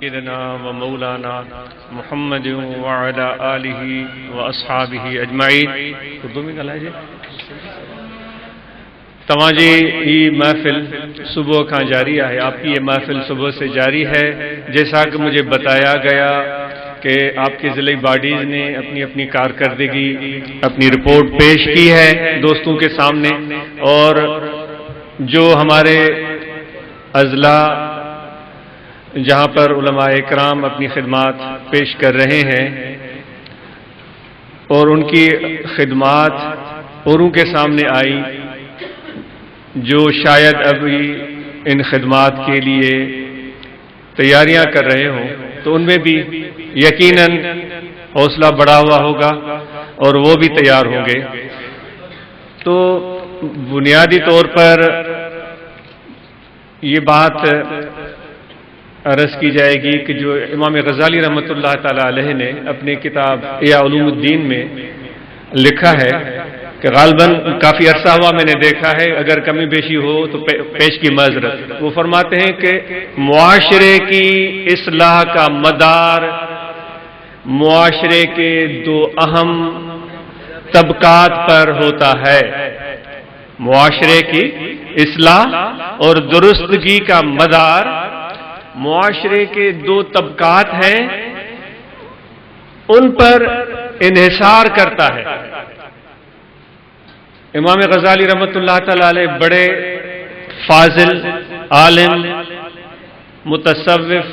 سيدنا ومولانا محمد وعلى آله وأصحابه أجمعين. تماجی یہ محفل صبح کا جاری ہے. آپ کی یہ محفل صبح سے جاری ہے. جیسا کہ مجھے بتایا گیا کہ آپ کی ضلعی باڈیز نے اپنی اپنی کارکردگی اپنی رپورٹ پیش کی ہے دوستوں کے سامنے، اور جو ہمارے اضلاع جہاں پر علماء اکرام اپنی خدمات پیش کر رہے ہیں اور ان کی خدمات اوروں کے سامنے آئی جو شاید ابھی ان خدمات کے لیے تیاریاں کر رہے ہوں، تو ان میں بھی یقیناً حوصلہ بڑھا ہوا ہوگا اور وہ بھی تیار ہوں گے. تو بنیادی طور پر یہ بات عرض کی جائے گی کہ جو امام غزالی رحمۃ اللہ تعالی علیہ نے اپنی کتاب احیاء علوم الدین میں لکھا ہے کہ غالباً کافی عرصہ ہوا میں نے دیکھا ہے، اگر کمی بیشی ہو تو پیش کی معذرت. وہ فرماتے ہیں کہ معاشرے کی اصلاح کا مدار معاشرے کے دو اہم طبقات پر ہوتا ہے. معاشرے کی اصلاح اور درستگی کا مدار معاشرے کے دو طبقات ہیں، ان پر انحصار کرتا ہے. امام غزالی رحمۃ اللہ تعالی علیہ بڑے فاضل، عالم، متصوف،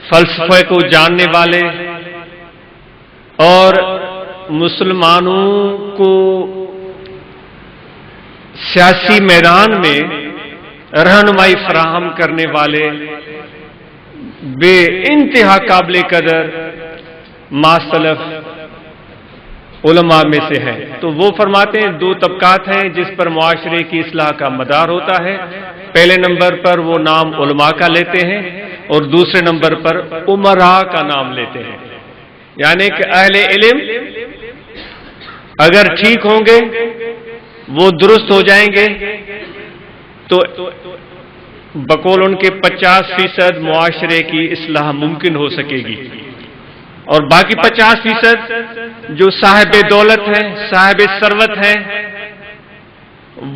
فلسفے کو جاننے والے اور مسلمانوں کو سیاسی میدان میں رہنمائی فراہم کرنے والے بے انتہا قابل قدر ماسلف علماء میں سے ہیں. تو وہ فرماتے ہیں دو طبقات ہیں جس پر معاشرے کی اصلاح کا مدار ہوتا ہے. پہلے نمبر پر وہ نام علماء کا لیتے ہیں اور دوسرے نمبر پر امراء کا نام لیتے ہیں. یعنی کہ اہل علم اگر ٹھیک ہوں گے، وہ درست ہو جائیں گے، تو بقول ان کے 50% معاشرے کی اصلاح ممکن ہو سکے گی، اور باقی 50% جو صاحب دولت ہیں، صاحب ثروت ہیں،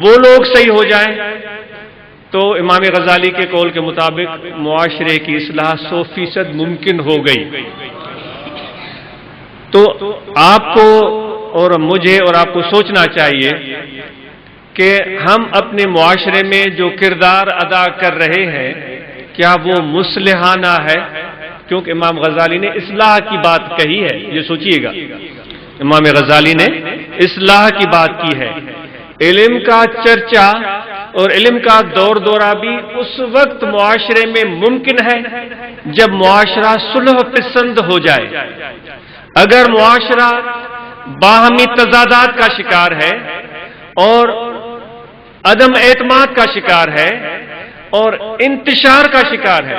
وہ لوگ صحیح ہو جائیں تو امام غزالی کے قول کے مطابق معاشرے کی اصلاح 100% ممکن ہو گئی. تو آپ کو اور مجھے اور آپ کو سوچنا چاہیے کہ ہم اپنے معاشرے میں جو کردار ادا کر رہے ہیں کیا وہ مصلحانہ ہے؟ کیونکہ امام غزالی نے اصلاح کی بات کہی ہے. یہ سوچئے گا، امام غزالی نے اصلاح کی بات کی ہے. علم کا چرچا اور علم کا دور دورہ بھی اس وقت معاشرے میں ممکن ہے جب معاشرہ صلح پسند ہو جائے. اگر معاشرہ باہمی تضادات کا شکار ہے اور عدم اعتماد کا شکار ہے اور انتشار کا شکار ہے،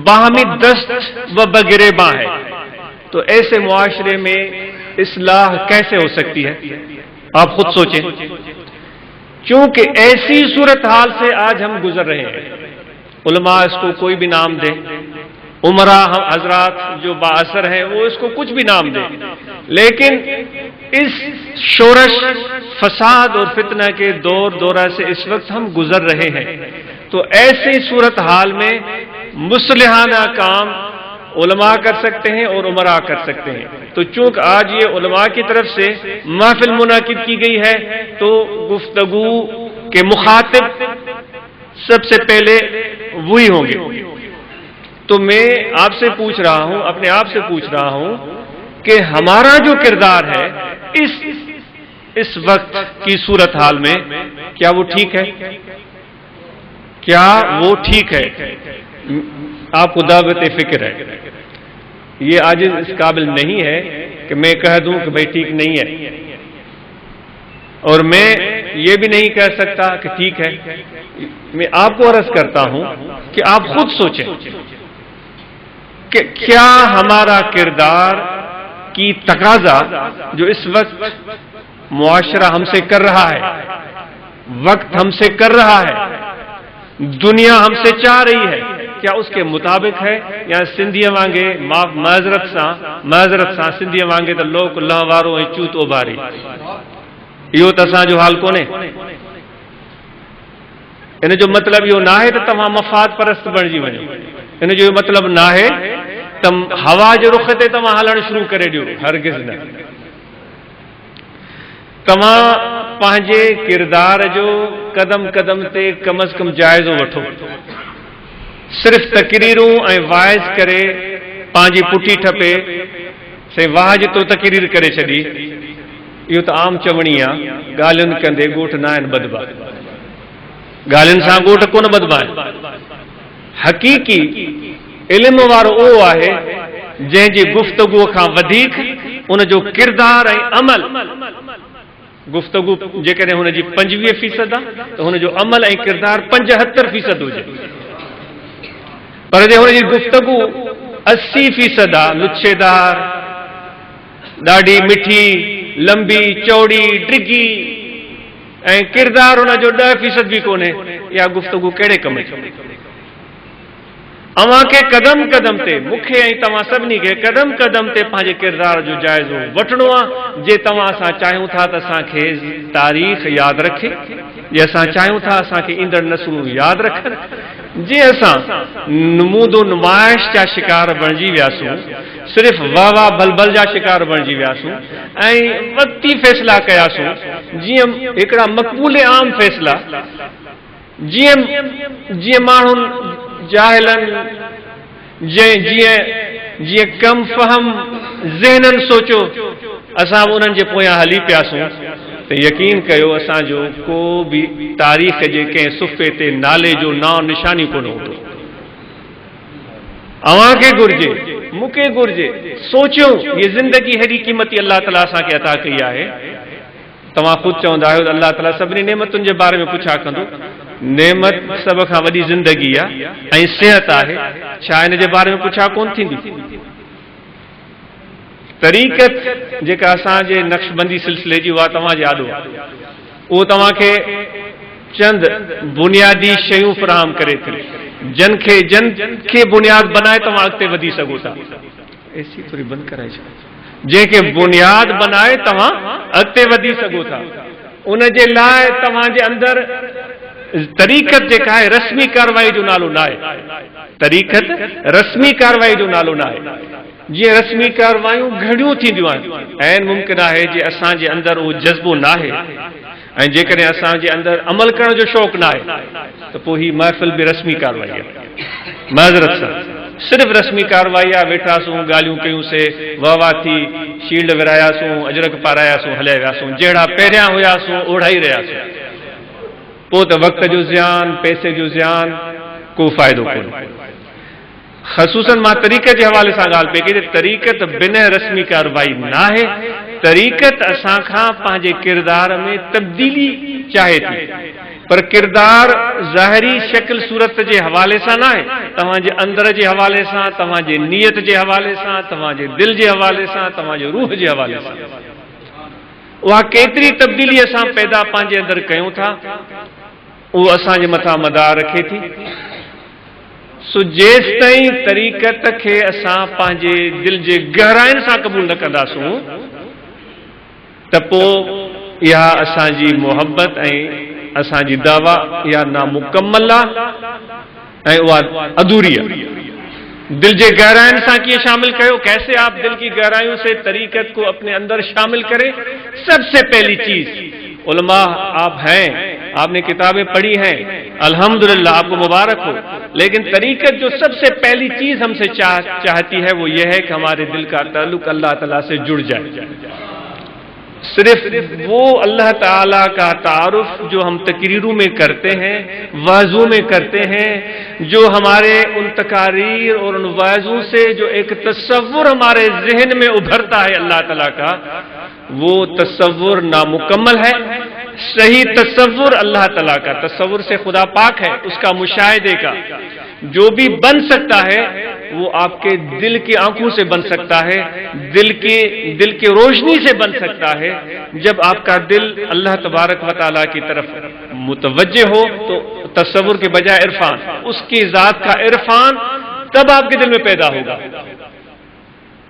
باہمی دست و بگریباں ہے، تو ایسے معاشرے میں اصلاح کیسے ہو سکتی ہے؟ آپ خود سوچیں. چونکہ ایسی صورتحال سے آج ہم گزر رہے ہیں. علماء اس کو کوئی بھی نام دیں، امراء حضرات جو بااثر ہیں وہ اس کو کچھ بھی نام دیں، لیکن اس شورش، فساد اور فتنہ کے دور دورہ سے اس وقت ہم گزر رہے ہیں. تو ایسی صورتحال میں مصلحانہ کام علماء کر سکتے ہیں اور امراء کر سکتے ہیں. تو چونکہ آج یہ علماء کی طرف سے محفل منعقد کی گئی ہے تو گفتگو کے مخاطب سب سے پہلے وہی ہوں گے. تو میں آپ سے پوچھ رہا ہوں، اپنے آپ سے پوچھ رہا ہوں کہ ہمارا جو کردار ہے اس وقت کی صورتحال میں کیا وہ ٹھیک ہے؟ کیا وہ ٹھیک ہے؟ آپ کو دعوت فکر ہے. یہ آج اس قابل نہیں ہے کہ میں کہہ دوں کہ بھائی ٹھیک نہیں ہے، اور میں یہ بھی نہیں کہہ سکتا کہ ٹھیک ہے. میں آپ کو عرض کرتا ہوں کہ آپ خود سوچیں کہ کیا ہمارا کردار کی تقاضا جو اس وقت معاشرہ ہم سے کر رہا ہے، وقت ہم سے کر رہا ہے، دنیا ہم سے چاہ رہی ہے کیا اس کے مطابق ہے یا سندھی وانگے معذرت سان سندھی وانگے تو لوک لہوارو چوت اباری یہ تو جو حال کونے ان جو مطلب یہ نہ ہے تو تمام مفاد پرست بنجی ونجو ان جو مطلب نہ ہے تم ہوا جو رخ تے تمام ہلن شروع کرے دیو ہرگز نہ تمام پانجے کردار جو قدم قدم تے کم از کم جائزو وٹھو صرف تقریروں وائز کرے پانجی پٹھی ٹھپے سے واج تو تقریر کرے چڑی یہ تو عام چونی گالن کندے گوٹ نہ بدبا گالن سان گوٹ کون بدبا حقیقی علم وارو او ہے جن جی گفتگو کا ودیک ان جو کردار عمل گفتگو جے ہن جی 25% تو ہن جو عمل کردار 75% ہو جائے پر جے ہن جی گفتگو 80% لچھے دار ڈاڈی مٹھی لمبی چوڑی ڈگی کردار ان جو 10% بھی کونے یا گفتگو کیڑے کم اواں کے قدم قدم تے مکھے تمام سبنی کے قدم قدم تے پانچے کردار جو جائزو وٹھنو جے تمام اساں چاہیوں تھا تو اساں کے تاریخ یاد رکھے جے اساں چاہیوں تھا اساں کے اندر نسلوں یاد رکھن جے اساں نمود و نمائش جا شکار بنجی ویاسوں صرف واہ بلبل جا شکار بنجی ویاسوں وقتی فیصلہ کیاسوں جیم ایکڑا مقبول عام فیصلہ جیم مانن جاہلن جی کم فہم ذہنن سوچو اساں انہن جے پویاں ہلی پیاسوں تو یقین کیو اساں جو کو بھی تاریخ جے کے صفحے تے نالے جو نام نشانی کو نہ اواں کے گرجے مکے گرجے سوچو یہ زندگی ہری قیمتی اللہ تعالیٰ سا کے عطا کی ہے تمام خود چوندا ہے اللہ تعالیٰ سبنی نعمتن کے بارے میں پوچھا کندو نعمت سب کا وڈی زندگی ہے صحت ہے چھا ان کے بارے میں پوچھا کون تھی طریقت جیکا اساں جے نقش بندی سلسلے جی وا تمام یادو وہ تمام کے چند بنیادی شیوں فراہم کرے تھے جن کے بنیاد بنائے تمام اگتے ودی سگو تھا ایسی تھوڑی بند کرائی جن کے بنیاد بنائے تمام اگتے ودی سگو تھا ان کے لائے تمام جے اندر طریقت جیکا ہے رسمی کاروائی جو نالو نہ ہے طریقت رسمی کاروائی جو نالو نہ ہے جی رسمی کاروائیوں گھڑیوں تھی دیوان این ممکن ہے جی اساں جے اندر وہ جذبو نہ ہے این جے کرے اساں جے اندر عمل کرنے جو شوق نہ ہے تو پو ہی محفل بھی رسمی کاروائی ہے معذرت سے صرف رسمی کاروائی ویٹھا سوں گالیوں کیوں سے واہ تھی شیلڈ ورایا سوں اجرک پارایا سوں ہلے ویا سوں جیڑا پہریا ہویا سوں اوڑھائی رہیا سوں پو تو وقت جو زیان پیسے جو زیان کو فائدو کو خصوصاً ماں طریقت کے حوالے سے گال پہ کہ طریقت بنا رسمی کاروائی نہ ہے طریقت اساں کھاں پانجے کردار میں تبدیلی چاہے تھی پر کردار ظاہری شکل صورت کے حوالے سے نہ ہے تمام جے اندر کے حوالے سے تمام جے نیت کے حوالے سے تمام جے دل کے حوالے سے تمام جے روح کے حوالے سے وہ کیتری تبدیلی اساں پیدا پانجے اندر کیوں تھا وہ اساں جے متھا مدار رکھے تھی سو جیس تائیں طریقت کے اساں پانجے دل جے گہرائن سا قبول نہ کندا سوں تپو یا اساں جی محبت اساں جی دعویٰ یا نامکمل ادھوری دل جے گہرائن سا کی شامل کرو کیسے آپ دل کی گہرائیوں سے طریقت کو اپنے اندر شامل کریں سب سے پہلی چیز علماء آپ ہیں آپ نے کتابیں پڑھی ہیں الحمدللہ آپ کو مبارک ہو لیکن طریقت جو سب سے پہلی چیز ہم سے چاہتی ہے وہ یہ ہے کہ ہمارے دل کا تعلق اللہ تعالیٰ سے جڑ جائے صرف وہ اللہ تعالیٰ کا تعارف جو ہم تقریروں میں کرتے ہیں وعظوں میں کرتے ہیں جو ہمارے ان تقاریر اور ان وعظوں سے جو ایک تصور ہمارے ذہن میں ابھرتا ہے اللہ تعالیٰ کا وہ تصور نامکمل ہے صحیح تصور اللہ تعالیٰ کا تصور سے خدا پاک ہے اس کا مشاہدے کا جو بھی بن سکتا ہے وہ آپ کے دل کی آنکھوں سے بن سکتا ہے دل کی روشنی سے بن سکتا ہے جب آپ کا دل اللہ تبارک و تعالیٰ کی طرف متوجہ ہو تو تصور کے بجائے عرفان، اس کی ذات کا عرفان تب آپ کے دل میں پیدا ہوگا،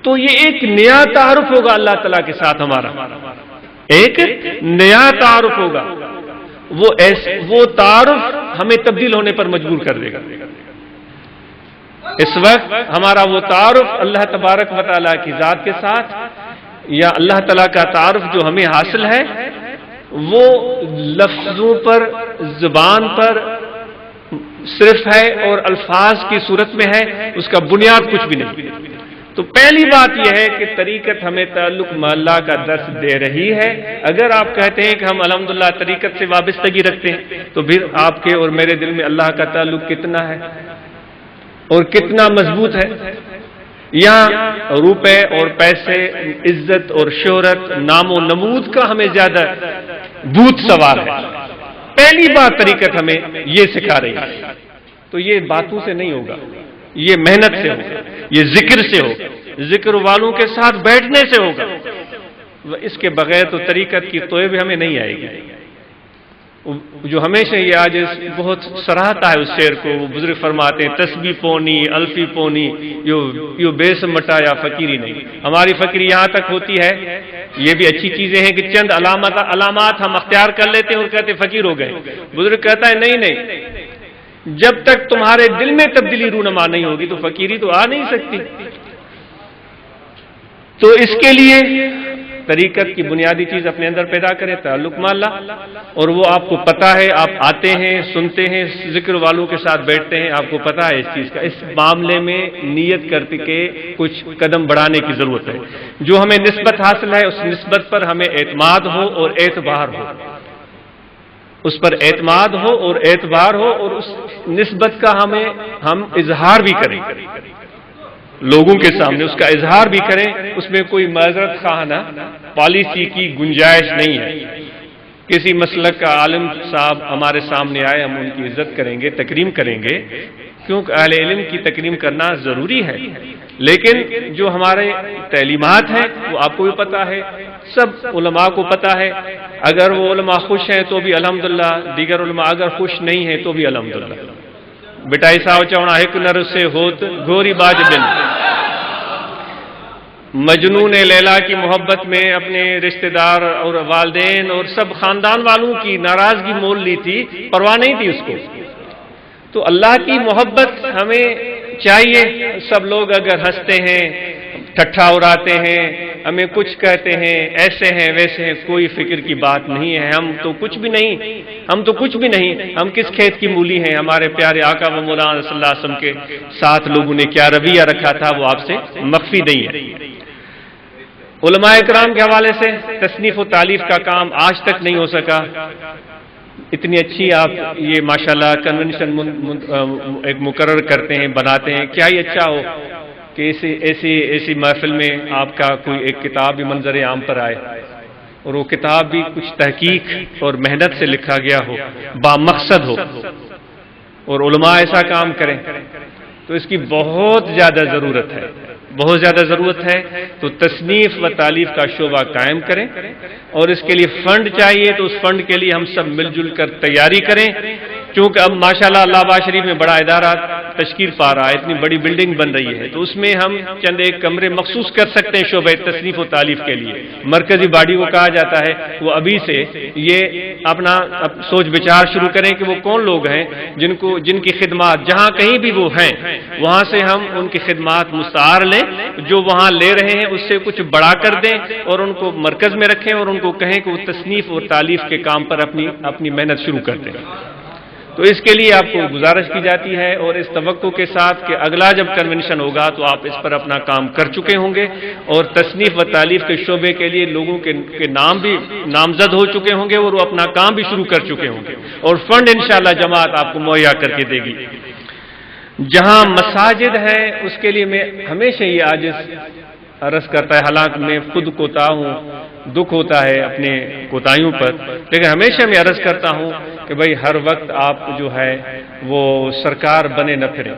تو یہ ایک نیا تعارف ہوگا اللہ تعالیٰ کے ساتھ ہمارا، ایک نیا تعارف ہوگا، وہ تعارف ہمیں تبدیل ہونے پر مجبور کر دے گا۔ اس وقت ہمارا وہ تعارف اللہ تبارک و تعالیٰ کی ذات کے ساتھ یا اللہ تعالیٰ کا تعارف جو ہمیں حاصل ہے وہ لفظوں پر، زبان پر صرف ہے اور الفاظ کی صورت میں ہے، اس کا بنیاد کچھ بھی نہیں۔ تو پہلی بات یہ ہے کہ طریقت ہمیں تعلق مع اللہ کا درس دے رہی ہے۔ اگر آپ کہتے ہیں کہ ہم الحمدللہ طریقت سے وابستگی رکھتے ہیں تو پھر آپ کے اور میرے دل میں اللہ کا تعلق کتنا ہے اور کتنا مضبوط ہے؟ یہاں روپے اور پیسے، عزت اور شہرت، نام و نمود کا ہمیں زیادہ بھوت سوار ہے۔ پہلی بات طریقت ہمیں یہ سکھا رہی ہے، تو یہ باتوں سے نہیں ہوگا، یہ محنت سے ہوگا، یہ ذکر سے ہوگا، ذکر والوں کے ساتھ بیٹھنے سے ہوگا۔ اس کے بغیر تو طریقت کی توئے بھی ہمیں نہیں آئے گی۔ جو ہمیشہ یہ آج بہت سراہتا ہے اس شعر کو، وہ بزرگ فرماتے ہیں تسبیح پونی الفی پونی یو بیس مٹایا فقیری نہیں۔ ہماری فقیری یہاں تک ہوتی ہے، یہ بھی اچھی چیزیں ہیں کہ چند علامات ہم اختیار کر لیتے ہیں اور کہتے ہیں فقیر ہو گئے۔ بزرگ کہتا ہے نہیں، جب تک تمہارے دل میں تبدیلی رونما نہیں ہوگی تو فقیری تو آ نہیں سکتی۔ تو اس کے لیے طریقت کی بنیادی چیز اپنے اندر پیدا کریں، تعلق مع اللہ، اور وہ آپ کو پتا ہے، آپ آتے ہیں، سنتے ہیں، ذکر والوں کے ساتھ بیٹھتے ہیں، آپ کو پتا ہے اس چیز کا۔ اس معاملے میں نیت کرتے کہ کچھ قدم بڑھانے کی ضرورت ہے۔ جو ہمیں نسبت حاصل ہے اس نسبت پر ہمیں اعتماد ہو اور اعتبار ہو، اس پر اعتماد ہو اور اعتبار ہو، اور اس نسبت کا ہم اظہار بھی کریں، لوگوں کے سامنے اس کا اظہار بھی کریں۔ اس میں کوئی معذرت خواہانہ پالیسی کی گنجائش نہیں ہے۔ کسی مسلک کا عالم صاحب ہمارے سامنے آئے، ہم ان کی عزت کریں گے، تکریم کریں گے، کیونکہ اہل علم کی تکریم کرنا ضروری ہے۔ لیکن جو ہمارے تعلیمات ہیں وہ آپ کو بھی پتا ہے، سب علماء کو پتا ہے۔ اگر وہ علماء خوش ہیں تو بھی الحمدللہ، دیگر علماء اگر خوش نہیں ہیں تو بھی الحمدللہ۔ بٹائی صاحب چونا ایک نر سے ہوت گوری باج بن، مجنون لیلا کی محبت میں اپنے رشتہ دار اور والدین اور سب خاندان والوں کی ناراضگی مول لی تھی، پرواہ نہیں تھی اس کو۔ تو اللہ کی محبت ہمیں چاہیے۔ سب لوگ اگر ہنستے ہیں، ٹھٹھا اڑاتے ہیں، ہمیں کچھ کہتے ہیں، ایسے ہیں ویسے ہیں، کوئی فکر کی بات نہیں ہے۔ ہم تو کچھ بھی نہیں، ہم کس کھیت کی مولی ہیں؟ ہمارے پیارے آقا و مولانا صلی اللہ علیہ وسلم کے ساتھ لوگوں نے کیا رویہ رکھا تھا وہ آپ سے مخفی نہیں ہے۔ علماء اکرام کے حوالے سے تصنیف و تالیف کا کام آج تک نہیں ہو سکا۔ اتنی اچھی آپ یہ ماشاءاللہ کنونشن ایک مقرر کرتے ہیں، بناتے ہیں، کیا ہی اچھا ہو کہ ایسی محفل میں آپ کا کوئی ایک کتاب بھی منظر عام پر آئے، اور وہ کتاب بھی کچھ تحقیق اور محنت سے لکھا گیا ہو، بامقصد ہو، اور علماء ایسا کام کریں، تو اس کی بہت زیادہ ضرورت ہے، بہت زیادہ ضرورت ہے۔ تو تصنیف و تالیف کا شعبہ قائم کریں، اور اس کے لیے فنڈ چاہیے، تو اس فنڈ کے لیے ہم سب مل جل کر تیاری کریں، کیونکہ اب ماشاءاللہ اللہ آباد شریف میں بڑا ادارہ تشکیل پا رہا ہے، اتنی بڑی بلڈنگ بن رہی ہے، تو اس میں ہم چند ایک کمرے مخصوص کر سکتے ہیں شعبہ تصنیف و تالیف کے لیے۔ مرکزی باڈی کو کہا جاتا ہے وہ ابھی سے یہ اپنا سوچ بچار شروع کریں کہ وہ کون لوگ ہیں جن کی خدمات جہاں کہیں بھی وہ ہیں وہاں سے ہم ان کی خدمات مستعار لیں، جو وہاں لے رہے ہیں اس سے کچھ بڑا کر دیں، اور ان کو مرکز میں رکھیں، اور ان کو کہیں کہ وہ تصنیف اور تالیف کے کام پر اپنی محنت شروع کر دیں۔ تو اس کے لیے آپ کو گزارش کی جاتی ہے، اور اس توقع کے ساتھ کہ اگلا جب کنونشن ہوگا تو آپ اس پر اپنا کام کر چکے ہوں گے، اور تصنیف و تالیف کے شعبے کے لیے لوگوں کے نام بھی نامزد ہو چکے ہوں گے، اور وہ اپنا کام بھی شروع کر چکے ہوں گے، اور فنڈ انشاءاللہ جماعت آپ کو مہیا کر کے دے گی۔ جہاں مساجد ہے اس کے لیے میں ہمیشہ یہ عاجز عرض کرتا ہے، حالانکہ میں خود کوتا ہوں، دکھ ہوتا ہے اپنے کوتاہیوں پر، لیکن ہمیشہ میں عرض کرتا ہوں کہ بھائی ہر وقت آپ جو ہے وہ سرکار بنے نہ پھریں،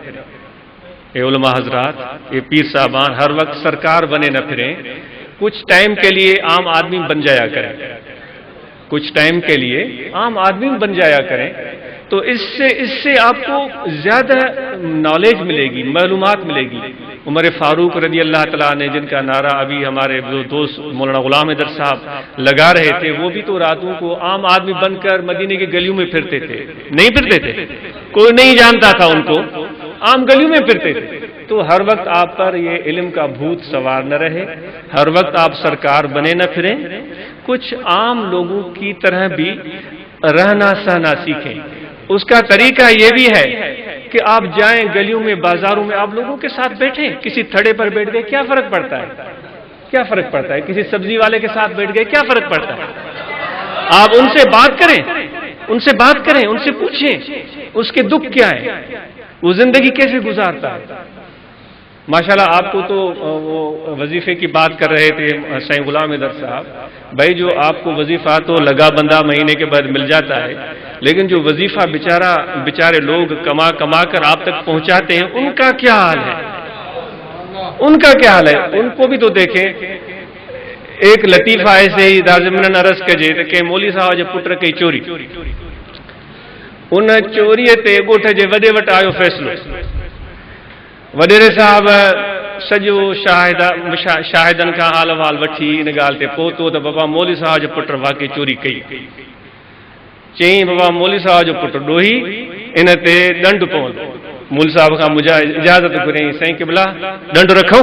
اے علماء حضرات، اے پیر صاحبان، ہر وقت سرکار بنے نہ پھریں، کچھ ٹائم کے لیے عام آدمی بن جایا کریں۔ کچھ ٹائم کے لیے عام آدمی بن جایا کریں، تو اس سے آپ کو زیادہ نالج ملے گی، معلومات ملے گی۔ عمر فاروق رضی اللہ تعالیٰ نے، جن کا نعرہ ابھی ہمارے دوست مولانا غلام حیدر صاحب لگا رہے تھے، وہ بھی تو راتوں کو عام آدمی بن کر مدینے کی گلیوں میں پھرتے تھے، نہیں پھرتے تھے؟ کوئی نہیں جانتا تھا ان کو، عام گلیوں میں پھرتے تھے۔ تو ہر وقت آپ پر یہ علم کا بھوت سوار نہ رہے، ہر وقت آپ سرکار بنے نہ پھریں، کچھ عام لوگوں کی طرح بھی رہنا سہنا سیکھیں۔ اس کا طریقہ یہ بھی ہے کہ آپ جائیں گلیوں میں، بازاروں میں، آپ لوگوں کے ساتھ بیٹھیں، کسی تھڑے پر بیٹھ گئے کیا فرق پڑتا ہے؟ کیا فرق پڑتا ہے؟ کسی سبزی والے کے ساتھ بیٹھ گئے کیا فرق پڑتا ہے؟ آپ ان سے بات کریں، ان سے بات کریں، ان سے پوچھیں اس کے دکھ کیا ہے، وہ زندگی کیسے گزارتا ہے۔ ماشاءاللہ آپ کو تو وہ وظیفے کی بات کر رہے تھے سائیں غلام حیدر صاحب، بھائی جو آپ کو وظیفہ تو لگا بندہ مہینے کے بعد مل جاتا ہے، لیکن جو وظیفہ بیچارے لوگ کما کر آپ تک پہنچاتے ہیں، ان کا کیا حال ہے؟ ان کا کیا حال ہے؟ ان کو بھی تو دیکھیں۔ ایک لطیفہ ایسے ہی دازمن عرض کجے کہ مولی صاحب جو پٹر کئی چوری، ان چوری تے گوٹھ جے وڈے وٹ آیو فیصلو، وڈیرے صاحب سجو شاہدن کا حال حوال وٹھی ان گال تے پوتو تو بابا مولی صاحب جو پٹر واقعی چوری کئی، چئی بابا مولی صاحب جو پٹر ڈوہی ان تے ڈنڈ پوندو۔ مول صاحب کا مجھے اجازت گھریں، سائیں قبلہ ڈنڈ رکھوں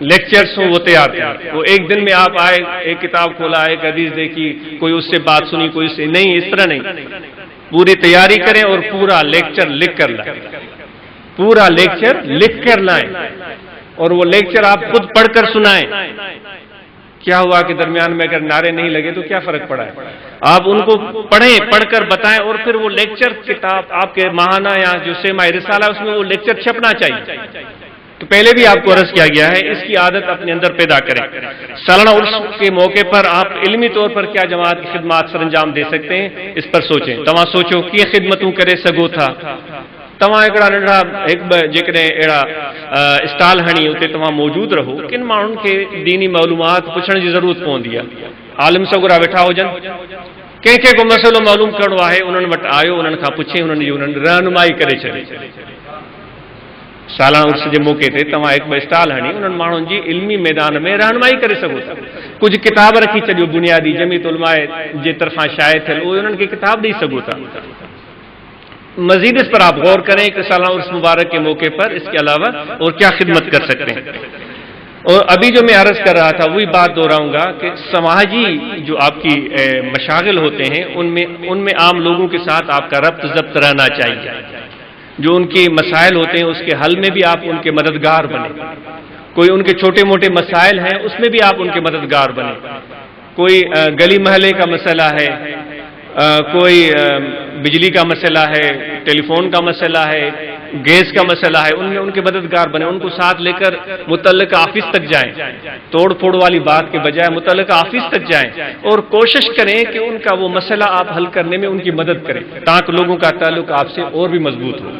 لیکچرز ہوں وہ تیار کریں. وہ ایک دن میں آپ آئے, ایک کتاب کھولا, ایک حدیث دیکھی, کوئی اس سے بات سنی, کوئی اس سے نہیں, اس طرح نہیں. پوری تیاری کریں اور پورا لیکچر لکھ کر لائیں, پورا لیکچر لکھ کر لائیں, اور وہ لیکچر آپ خود پڑھ کر سنائیں. کیا ہوا کہ درمیان میں اگر نعرے نہیں لگے تو کیا فرق پڑا ہے؟ آپ ان کو پڑھیں, پڑھ کر بتائیں, اور پھر وہ لیکچر کتاب آپ کے ماہانہ یا جو سیمہ رسالہ اس میں وہ لیکچر چھپنا چاہیے. تو پہلے بھی آپ کو عرض کیا گیا ہے, اس کی عادت اپنے اندر پیدا کریں. سالانہ عرس کے موقع پر آپ علمی طور پر کیا جماعت کی خدمات سر انجام دے سکتے ہیں, اس پر سوچیں. تمہاں سوچو کہ خدمتوں کرے سگو تھا. تمہاں ایکڑا ننڈا ایک جکڑے ایڑا اسٹال ہنی ہوتے تمہاں موجود رہو. کن مانن کے دینی معلومات پوچھنے کی ضرورت پوندی ہے. عالم سگرا بیٹھا ہو جن, کنکھے کو مسئلو معلوم کرنو ہے, انہوں نے وٹ آیو, انہوں نے پوچھے, انہوں نے رہنمائی کرے چلے. سالانہ عرس کے موقع تے تمہاں ایک اسٹال ہنی, انہوں نے مانن جی علمی میدان میں رہنمائی کرے سگو تھا. کچھ کتاب رکھی چلیو بنیادی جمعیت علماء جے طرفاں شائع تھے, وہ انہوں نے کتاب دے سگو تھا. مزید اس پر آپ غور کریں کہ سالانہ عرس مبارک کے موقع پر اس کے علاوہ اور کیا خدمت کر سکتے ہیں. اور ابھی جو میں عرض کر رہا تھا وہی بات دہراؤں گا کہ سماجی جو آپ کی مشاغل ہوتے ہیں ان میں عام لوگوں کے ساتھ آپ کا ربط ضبط رہنا چاہیے. جو ان کے مسائل ہوتے ہیں اس کے حل میں بھی آپ ان کے مددگار بنیں. کوئی ان کے چھوٹے موٹے مسائل ہیں اس میں بھی آپ ان کے مددگار بنیں. کوئی گلی محلے کا مسئلہ ہے, کوئی بجلی کا مسئلہ ہے, ٹیلی فون کا مسئلہ ہے, گیس کا مسئلہ ہے, ان میں ان کے مددگار بنے. ان کو ساتھ لے کر متعلقہ آفس تک جائیں, توڑ پھوڑ والی بات کے بجائے متعلقہ آفس تک جائیں اور کوشش کریں کہ ان کا وہ مسئلہ آپ حل کرنے میں ان کی مدد کریں, تاکہ لوگوں کا تعلق آپ سے اور بھی مضبوط ہو.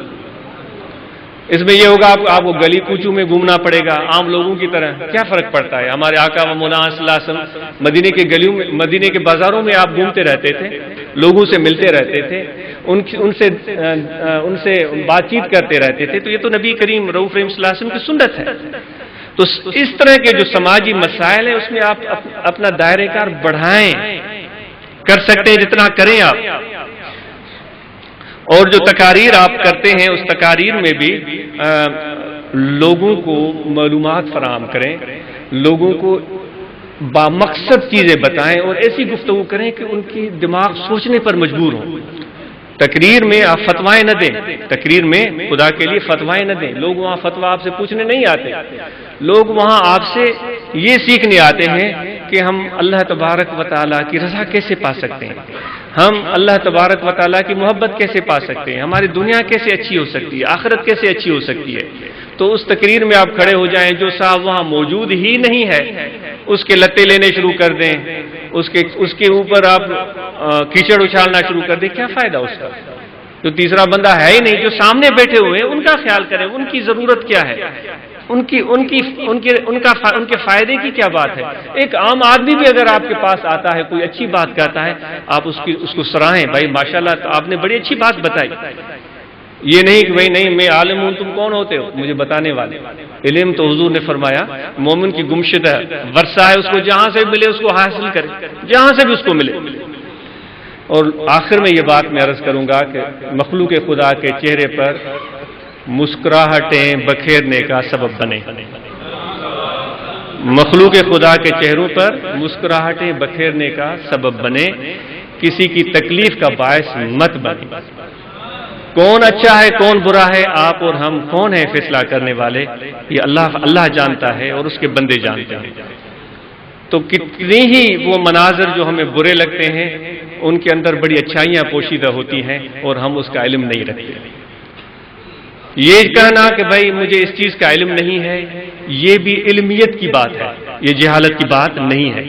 اس میں یہ ہوگا آپ کو گلی کوچوں میں گھومنا پڑے گا عام لوگوں کی طرح. کیا فرق پڑتا ہے؟ ہمارے آقا و مولانا صلی اللہ علیہ وسلم مدینے کے گلیوں میں, مدینے کے بازاروں میں آپ گھومتے رہتے تھے, لوگوں سے ملتے رہتے تھے, ان سے بات چیت کرتے رہتے تھے. تو یہ تو نبی کریم رؤوف رحیم صلی اللہ علیہ وسلم کی سنت ہے. تو اس طرح کے جو سماجی مسائل ہیں اس میں آپ اپنا دائرہ کار بڑھائیں, کر سکتے ہیں جتنا کریں آپ. اور جو تقاریر آپ کرتے ہیں اس تقاریر میں بھی لوگوں کو معلومات فراہم کریں, لوگوں کو بامقصد چیزیں بتائیں اور ایسی گفتگو کریں کہ ان کی دماغ سوچنے پر مجبور ہوں. تقریر میں آپ فتوائیں نہ دیں, تقریر میں خدا کے لیے فتوائیں نہ دیں. لوگ وہاں فتویٰ آپ سے پوچھنے نہیں آتے, لوگ وہاں آپ سے یہ سیکھنے آتے ہیں کہ ہم اللہ تبارک و تعالیٰ کی رضا کیسے پا سکتے ہیں, ہم اللہ تبارک و تعالیٰ کی محبت کیسے پا سکتے ہیں, ہماری دنیا کیسے اچھی ہو سکتی ہے, آخرت کیسے اچھی ہو سکتی ہے. تو اس تقریر میں آپ کھڑے ہو جائیں, جو صاحب وہاں موجود ہی نہیں ہے اس کے لتے لینے شروع کر دیں, اس کے اوپر آپ کیچڑ اچھالنا شروع کر دیں. کیا فائدہ اس کا؟ جو تیسرا بندہ ہے ہی نہیں, جو سامنے بیٹھے ہوئے ہیں ان کا خیال کریں, ان کی ضرورت کیا ہے, ان کے فائدے کی کیا بات ہے. ایک عام آدمی بھی اگر آپ کے پاس آتا ہے, کوئی اچھی بات کہتا ہے, آپ اس کو سراہیں, بھائی ماشاءاللہ آپ نے بڑی اچھی بات بتائی. یہ نہیں کہ بھائی نہیں میں عالم ہوں, تم کون ہوتے ہو مجھے بتانے والے. علم تو حضور نے فرمایا مومن کی گمشدہ ورثہ ہے, اس کو جہاں سے ملے اس کو حاصل کرے, جہاں سے بھی اس کو ملے. اور آخر میں یہ بات میں عرض کروں گا کہ مخلوق خدا کے چہرے پر مسکراہٹیں بکھیرنے کا سبب بنے. مخلوق خدا کے چہروں پر مسکراہٹیں بکھیرنے کا سبب بنے, کسی کی تکلیف کا باعث مت بنے. کون اچھا ہے کون برا ہے, آپ اور ہم کون ہیں فیصلہ کرنے والے؟ یہ اللہ جانتا ہے اور اس کے بندے جانتے ہیں. تو کتنی ہی وہ مناظر جو ہمیں برے لگتے ہیں ان کے اندر بڑی اچھائیاں پوشیدہ ہوتی ہیں اور ہم اس کا علم نہیں رکھتے. یہ کہنا کہ بھائی مجھے اس چیز کا علم نہیں ہے, یہ بھی علمیت کی بات ہے, یہ جہالت کی بات نہیں ہے.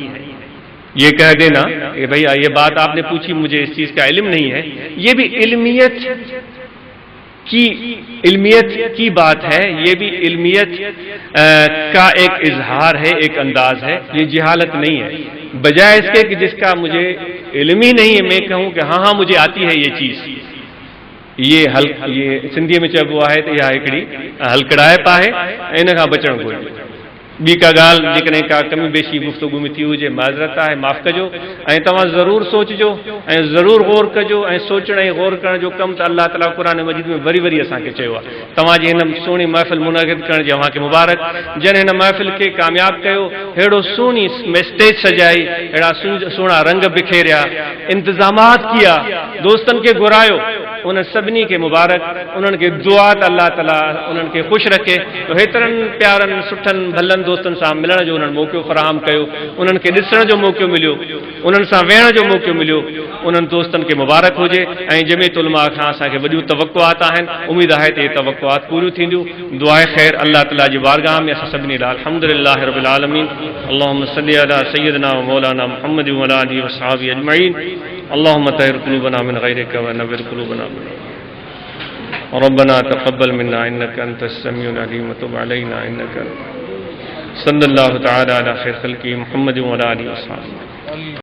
یہ کہہ دینا کہ بھائی یہ بات آپ نے پوچھی مجھے اس چیز کا علم نہیں ہے, یہ بھی علمیت کی بات ہے, یہ بھی علمیت کا ایک اظہار ہے, ایک انداز ہے. یہ جہالت نہیں ہے. بجائے اس کے کہ جس کا مجھے علم ہی نہیں ہے میں کہوں کہ ہاں مجھے آتی ہے یہ چیز. یہ سندھی میں چب ہوا ہے تو یہ ہکڑی ہلکڑائے پاہے ان کا بچن کوئی بی کا گال جکنے کا کمی بیشی گفتگو میں تھی ہوجے معذرت ہے معاف کجو تمام ضرور سوچجو ضرور غور کجو سوچن غور کرنے جو کم تو اللہ تعالیٰ قرآن مجید میں وری وری اساں کے چیو تمام جی ان سونی محفل منعقد کرنے جی وہاں کے مبارک جن ان محفل کے کامیاب کیو ہیڑو سونی اسٹیج سجائی ہیڑا سونا رنگ بکھیریا انتظامات کیا دوستن کے گرایو انہوں سبنی کے مبارک انہوں کے دعات اللہ تعالیٰ انہوں کے خوش رکھے تو ہیترن پیارن سٹھن بھلن دوستن سا ملن جو انہوں موقع فراہم کیو انہوں کے ڈسن جو موقع ملیو انہوں سا ویڑ جو موقع ملیو انہوں دوستن کے مبارک ہو جے جمعیت علماء خان اسا کے وڈیو توقعات ہیں امید ہے تے توقعات پوری تھیندیو دعائے خیر اللہ تعالیٰ جی بارگاہ میں اسا سبنی الحمدللہ رب العالمین اللهم صل علی سیدنا و مولانا محمد و علی آلہ و صحابہ اجمعین اللهم طهر قلوبنا من غيرك ونور قلوبنا ربنا تقبل منا انك انت السميع العليم وتب علينا انك صلی اللہ تعالی علی خیر خلقہ محمد و علی آلہ و صحابہ